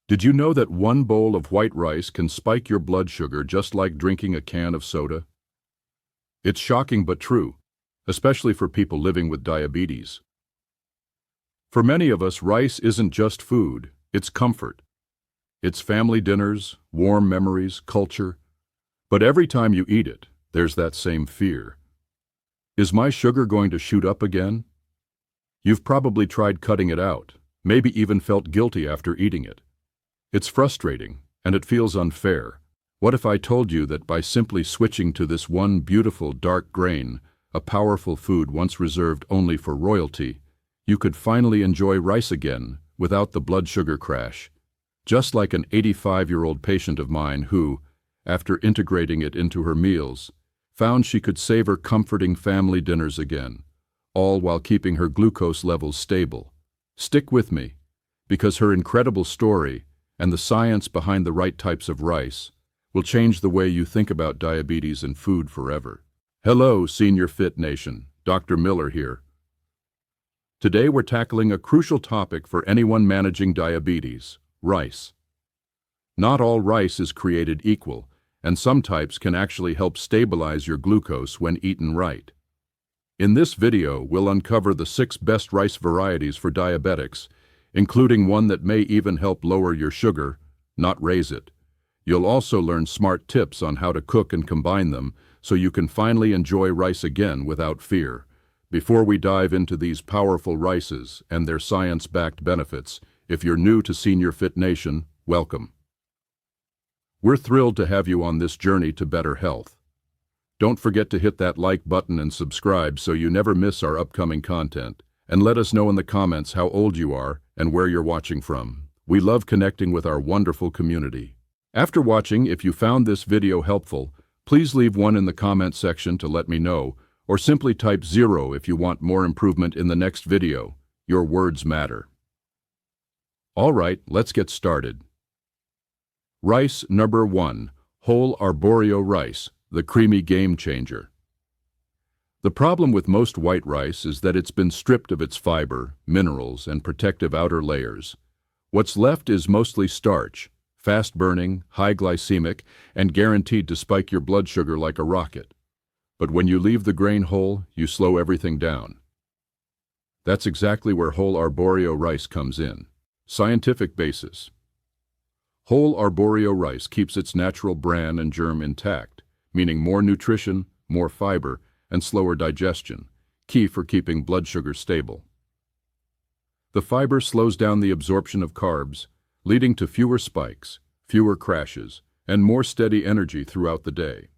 Did you know that one bowl of white rice can spike your blood sugar just like drinking a can of soda? It's shocking but true, especially for people living with diabetes. For many of us, rice isn't just food, it's comfort. It's family dinners, warm memories, culture. But every time you eat it, there's that same fear. Is my sugar going to shoot up again? You've probably tried cutting it out, maybe even felt guilty after eating it. It's frustrating, and it feels unfair. What if I told you that by simply switching to this one beautiful dark grain, a powerful food once reserved only for royalty, you could finally enjoy rice again without the blood sugar crash? Just like an 85-year-old patient of mine who, after integrating it into her meals, found she could savor comforting family dinners again, all while keeping her glucose levels stable. Stick with me, because her incredible story and the science behind the right types of rice will change the way you think about diabetes and food forever. Hello, Senior Fit Nation. Dr. Miller here. Today we're tackling a crucial topic for anyone managing diabetes: rice. Not all rice is created equal, and some types can actually help stabilize your glucose when eaten right. In this video, we'll uncover the 6 best rice varieties for diabetics, including one that may even help lower your sugar, not raise it. You'll also learn smart tips on how to cook and combine them so you can finally enjoy rice again without fear. Before we dive into these powerful rices and their science-backed benefits, if you're new to Senior Fit Nation, welcome. We're thrilled to have you on this journey to better health. Don't forget to hit that like button and subscribe so you never miss our upcoming content. And let us know in the comments how old you are and where you're watching from. We love connecting with our wonderful community. After watching, if you found this video helpful, please leave 1 in the comment section to let me know, or simply type 0 if you want more improvement in the next video. Your words matter. All right, let's get started. Rice number 1, whole arborio rice, the creamy game changer. The problem with most white rice is that it's been stripped of its fiber, minerals, and protective outer layers. What's left is mostly starch, fast-burning, high-glycemic, and guaranteed to spike your blood sugar like a rocket. But when you leave the grain whole, you slow everything down. That's exactly where whole arborio rice comes in. Scientific basis. Whole arborio rice keeps its natural bran and germ intact, meaning more nutrition, more fiber, and slower digestion, key for keeping blood sugar stable. The fiber slows down the absorption of carbs, leading to fewer spikes, fewer crashes, and more steady energy throughout the day.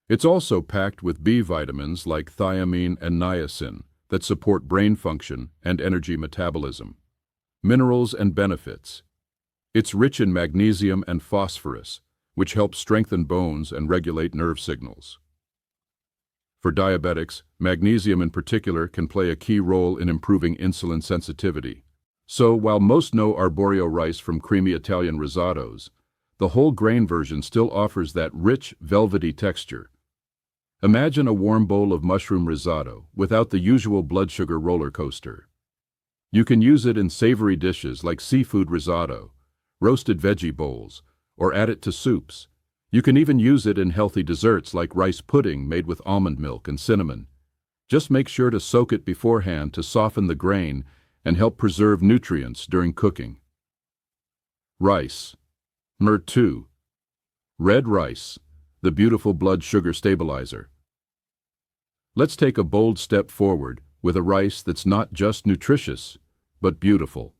It's also packed with B vitamins like thiamine and niacin that support brain function and energy metabolism. Minerals and benefits. It's rich in magnesium and phosphorus, which helps strengthen bones and regulate nerve signals. For diabetics, magnesium in particular can play a key role in improving insulin sensitivity. So, while most know arborio rice from creamy Italian risottos, the whole grain version still offers that rich, velvety texture. Imagine a warm bowl of mushroom risotto without the usual blood sugar roller coaster. You can use it in savory dishes like seafood risotto, roasted veggie bowls, or add it to soups. You can even use it in healthy desserts like rice pudding made with almond milk and cinnamon. Just make sure to soak it beforehand to soften the grain and help preserve nutrients during cooking. Rice. Number 2. Red rice, the beautiful blood sugar stabilizer. Let's take a bold step forward with a rice that's not just nutritious, but beautiful.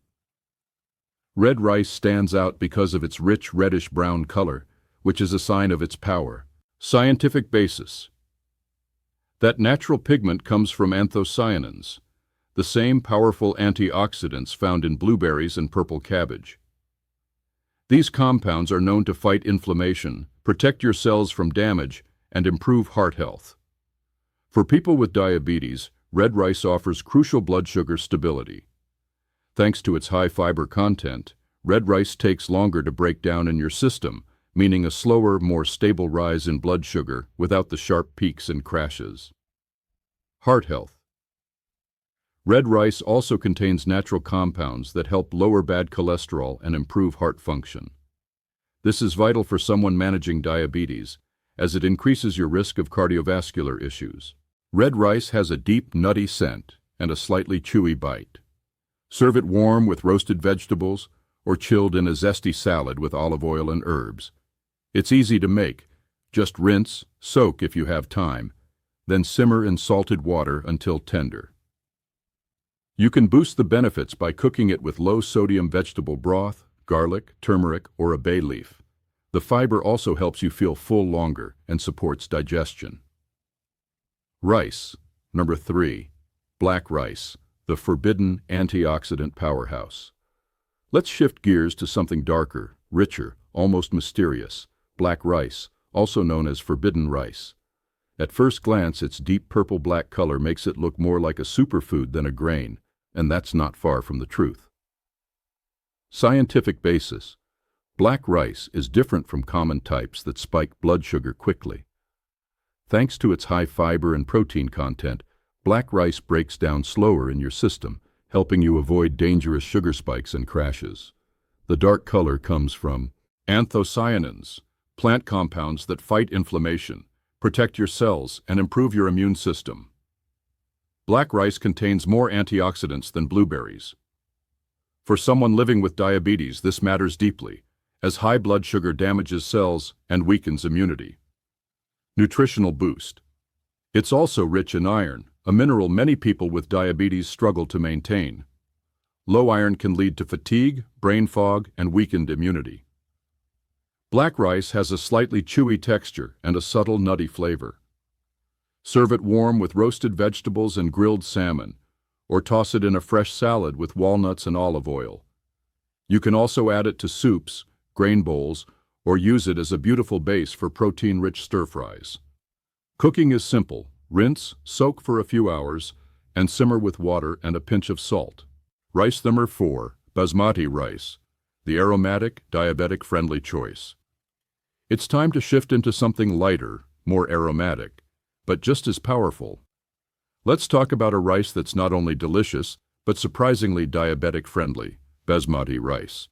Red rice stands out because of its rich reddish-brown color, which is a sign of its power. Scientific basis. That natural pigment comes from anthocyanins, the same powerful antioxidants found in blueberries and purple cabbage. These compounds are known to fight inflammation, protect your cells from damage, and improve heart health. For people with diabetes, red rice offers crucial blood sugar stability. Thanks to its high fiber content, red rice takes longer to break down in your system, meaning a slower, more stable rise in blood sugar without the sharp peaks and crashes. Heart health. Red rice also contains natural compounds that help lower bad cholesterol and improve heart function. This is vital for someone managing diabetes, as it increases your risk of cardiovascular issues. Red rice has a deep, nutty scent and a slightly chewy bite. Serve it warm with roasted vegetables or chilled in a zesty salad with olive oil and herbs. It's easy to make. Just rinse, soak if you have time, then simmer in salted water until tender. You can boost the benefits by cooking it with low-sodium vegetable broth, garlic, turmeric, or a bay leaf. The fiber also helps you feel full longer and supports digestion. Rice. Number 3. Black rice, the forbidden antioxidant powerhouse. Let's shift gears to something darker, richer, almost mysterious. Black rice, also known as forbidden rice. At first glance, its deep purple-black color makes it look more like a superfood than a grain, and that's not far from the truth. Scientific basis. Black rice is different from common types that spike blood sugar quickly. Thanks to its high fiber and protein content, black rice breaks down slower in your system, helping you avoid dangerous sugar spikes and crashes. The dark color comes from anthocyanins, plant compounds that fight inflammation, protect your cells, and improve your immune system. Black rice contains more antioxidants than blueberries. For someone living with diabetes, this matters deeply, as high blood sugar damages cells and weakens immunity. Nutritional boost. It's also rich in iron, a mineral many people with diabetes struggle to maintain. Low iron can lead to fatigue, brain fog, and weakened immunity. Black rice has a slightly chewy texture and a subtle nutty flavor. Serve it warm with roasted vegetables and grilled salmon, or toss it in a fresh salad with walnuts and olive oil. You can also add it to soups, grain bowls, or use it as a beautiful base for protein-rich stir-fries. Cooking is simple. Rinse, soak for a few hours, and simmer with water and a pinch of salt. Rice number 4, basmati rice, the aromatic, diabetic-friendly choice. It's time to shift into something lighter, more aromatic, but just as powerful. Let's talk about a rice that's not only delicious, but surprisingly diabetic-friendly, basmati rice.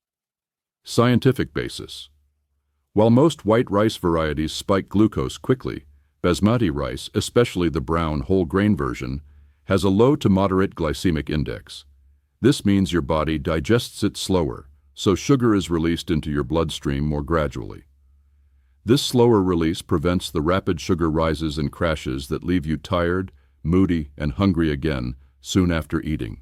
Scientific basis. While most white rice varieties spike glucose quickly, basmati rice, especially the brown whole grain version, has a low to moderate glycemic index. This means your body digests it slower, so sugar is released into your bloodstream more gradually. This slower release prevents the rapid sugar rises and crashes that leave you tired, moody, and hungry again soon after eating.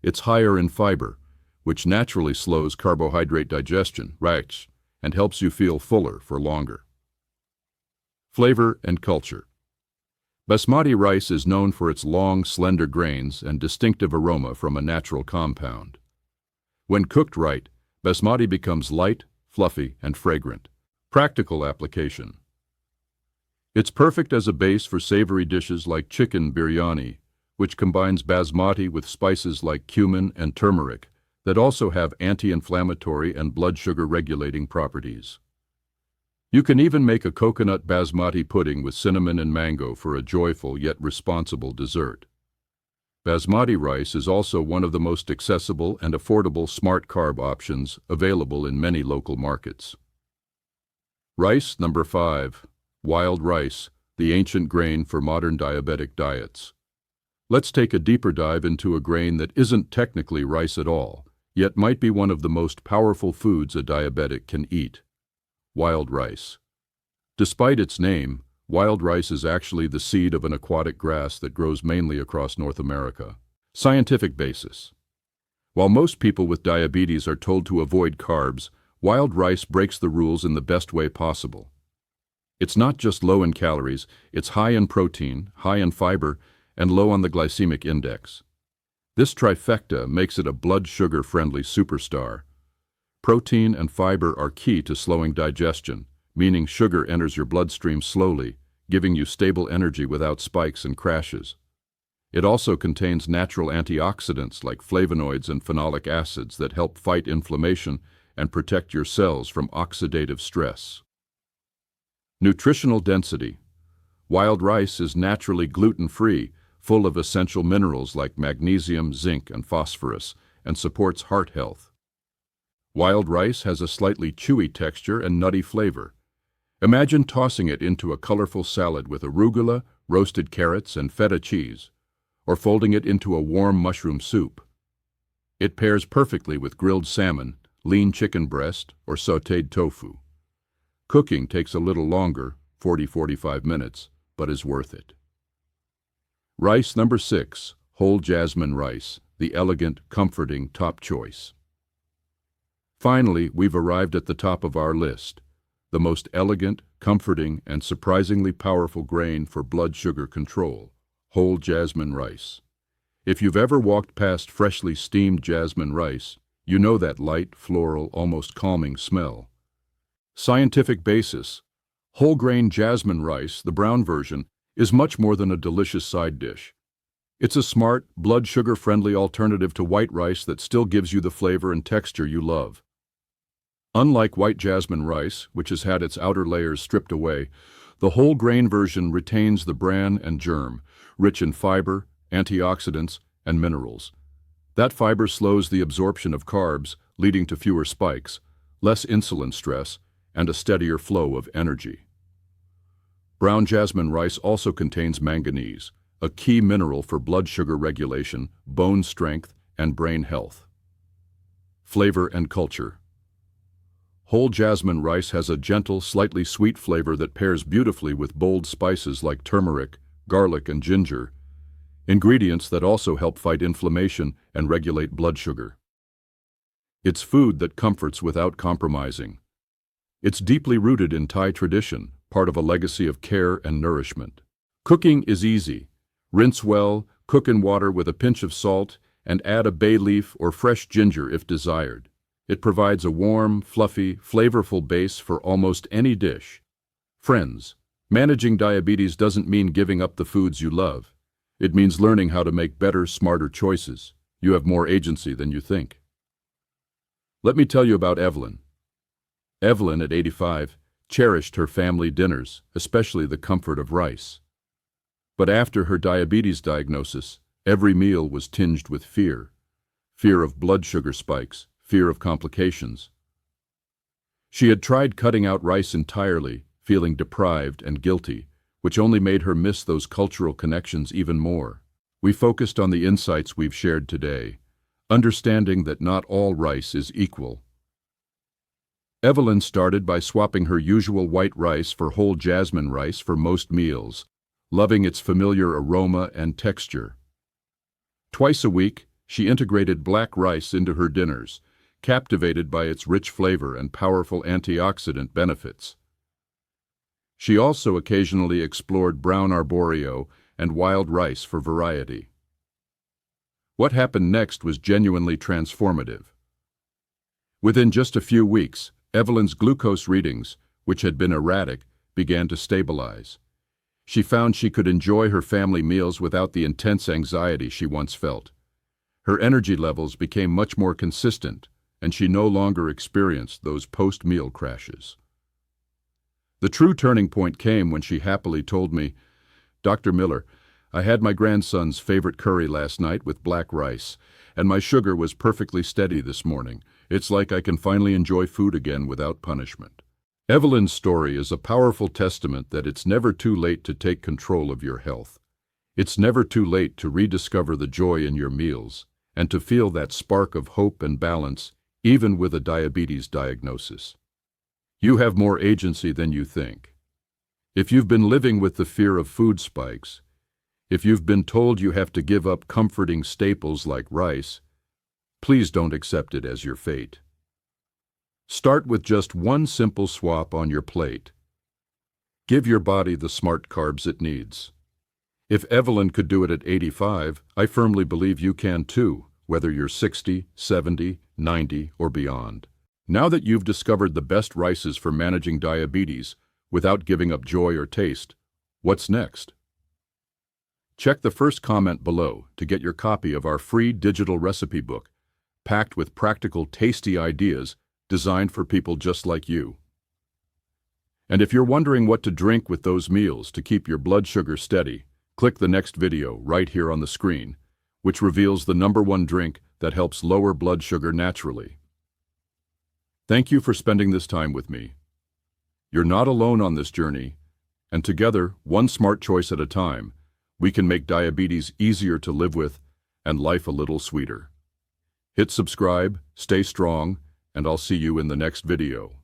It's higher in fiber, which naturally slows carbohydrate digestion, right, and helps you feel fuller for longer. Flavor and culture. Basmati rice is known for its long, slender grains and distinctive aroma from a natural compound. When cooked right, basmati becomes light, fluffy, and fragrant. Practical application. It's perfect as a base for savory dishes like chicken biryani, which combines basmati with spices like cumin and turmeric that also have anti-inflammatory and blood sugar regulating properties. You can even make a coconut basmati pudding with cinnamon and mango for a joyful yet responsible dessert. Basmati rice is also one of the most accessible and affordable smart carb options available in many local markets. Rice number 5. Wild rice, the ancient grain for modern diabetic diets. Let's take a deeper dive into a grain that isn't technically rice at all, yet might be one of the most powerful foods a diabetic can eat. Wild rice. Despite its name, wild rice is actually the seed of an aquatic grass that grows mainly across North America. Scientific basis. While most people with diabetes are told to avoid carbs, wild rice breaks the rules in the best way possible. It's not just low in calories, it's high in protein, high in fiber, and low on the glycemic index. This trifecta makes it a blood sugar-friendly superstar. Protein and fiber are key to slowing digestion, meaning sugar enters your bloodstream slowly, giving you stable energy without spikes and crashes. It also contains natural antioxidants like flavonoids and phenolic acids that help fight inflammation and protect your cells from oxidative stress. Nutritional density. Wild rice is naturally gluten-free, full of essential minerals like magnesium, zinc, and phosphorus, and supports heart health. Wild rice has a slightly chewy texture and nutty flavor. Imagine tossing it into a colorful salad with arugula, roasted carrots, and feta cheese, or folding it into a warm mushroom soup. It pairs perfectly with grilled salmon, lean chicken breast, or sautéed tofu. Cooking takes a little longer, 40–45 minutes, but is worth it. Rice number 6, whole jasmine rice, the elegant, comforting top choice. Finally, we've arrived at the top of our list, the most elegant, comforting, and surprisingly powerful grain for blood sugar control, whole jasmine rice. If you've ever walked past freshly steamed jasmine rice, you know that light, floral, almost calming smell. Scientific basis: whole grain jasmine rice, the brown version, is much more than a delicious side dish. It's a smart, blood sugar-friendly alternative to white rice that still gives you the flavor and texture you love. Unlike white jasmine rice, which has had its outer layers stripped away, the whole grain version retains the bran and germ, rich in fiber, antioxidants, and minerals. That fiber slows the absorption of carbs, leading to fewer spikes, less insulin stress, and a steadier flow of energy. Brown jasmine rice also contains manganese, a key mineral for blood sugar regulation, bone strength, and brain health. Flavor and culture. Whole jasmine rice has a gentle, slightly sweet flavor that pairs beautifully with bold spices like turmeric, garlic, and ginger, ingredients that also help fight inflammation and regulate blood sugar. It's food that comforts without compromising. It's deeply rooted in Thai tradition, part of a legacy of care and nourishment. Cooking is easy. Rinse well, cook in water with a pinch of salt, and add a bay leaf or fresh ginger if desired. It provides a warm, fluffy, flavorful base for almost any dish. Friends, managing diabetes doesn't mean giving up the foods you love. It means learning how to make better, smarter choices. You have more agency than you think. Let me tell you about Evelyn. Evelyn, at 85, cherished her family dinners, especially the comfort of rice. But after her diabetes diagnosis, every meal was tinged with fear. Fear of blood sugar spikes, fear of complications. She had tried cutting out rice entirely, feeling deprived and guilty, which only made her miss those cultural connections even more. We focused on the insights we've shared today, understanding that not all rice is equal. Evelyn started by swapping her usual white rice for whole jasmine rice for most meals, loving its familiar aroma and texture. Twice a week, she integrated black rice into her dinners, captivated by its rich flavor and powerful antioxidant benefits. She also occasionally explored brown arborio and wild rice for variety. What happened next was genuinely transformative. Within just a few weeks, Evelyn's glucose readings, which had been erratic, began to stabilize. She found she could enjoy her family meals without the intense anxiety she once felt. Her energy levels became much more consistent, and she no longer experienced those post-meal crashes. The true turning point came when she happily told me, "Dr. Miller, I had my grandson's favorite curry last night with black rice, and my sugar was perfectly steady this morning. It's like I can finally enjoy food again without punishment." Evelyn's story is a powerful testament that it's never too late to take control of your health. It's never too late to rediscover the joy in your meals and to feel that spark of hope and balance even with a diabetes diagnosis. You have more agency than you think. If you've been living with the fear of food spikes, if you've been told you have to give up comforting staples like rice, please don't accept it as your fate. Start with just one simple swap on your plate. Give your body the smart carbs it needs. If Evelyn could do it at 85, I firmly believe you can too, whether you're 60, 70, 90, or beyond. Now that you've discovered the best rices for managing diabetes without giving up joy or taste, what's next? Check the first comment below to get your copy of our free digital recipe book, packed with practical, tasty ideas designed for people just like you. And if you're wondering what to drink with those meals to keep your blood sugar steady, Click the next video right here on the screen, which reveals the #1 drink that helps lower blood sugar naturally. Thank you for spending this time with me. You're not alone on this journey, and together, one smart choice at a time, we can make diabetes easier to live with and life a little sweeter. Hit subscribe, stay strong, and I'll see you in the next video.